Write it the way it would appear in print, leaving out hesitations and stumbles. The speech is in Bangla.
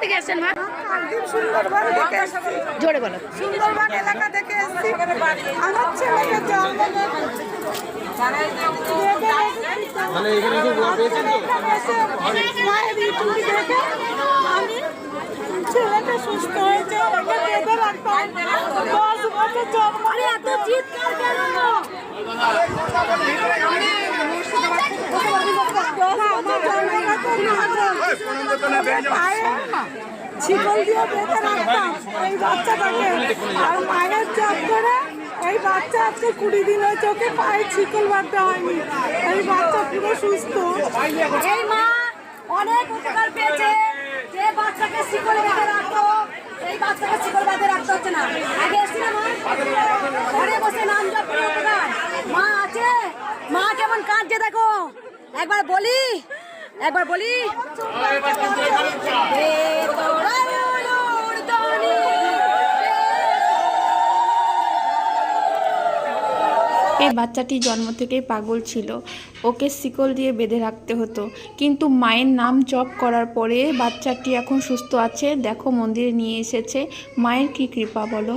থেকে এসেছেন মা? সুন্দরবন থেকে এসেছি। জোরে বলো। সুন্দরবন এলাকা থেকে এসেছি। আমার ছেলেকে জন্ম মানে এখানে কি পেয়েছেন তো? মায়ের ইউটিউব দেখে আমি ছেলেটা সুস্থ হয়েছে, ওকে বেঁধে রাখতাম 10 বছর জন্ম। এত চিৎকার কেন? শিকল দিয়ে বেঁধে রাখতাম এই বাচ্চাটাকে, আর মায়ের জব করে এই বাচ্চা আজকে 20 দিন হয়েছে, ওকে পায়ে শিকল বাঁধতে হয়নি। এই বাচ্চা পুরো সুস্থ। এই মা অনেক উপকার পেয়েছে। যে বাচ্চাকে শিকল বেঁধে রাখতো, এই বাচ্চাকে শিকল বেঁধে রাখতে হচ্ছে না। আগে এসছি না মা, ঘরে বসে নাম জপ করে উপকার। মা আছে, মা কেমন কাঁদছে দেখো। একবার বলি, একবার বলি। এই বাচ্চাটি জন্ম থেকেই পাগল ছিল, ওকে শিকল দিয়ে বেঁধে রাখতে হতো, কিন্তু মায়ের নাম জপ করার পরে বাচ্চাটি এখন সুস্থ আছে। দেখো মন্দিরে নিয়ে এসেছে, মায়ের কি কৃপা বলো।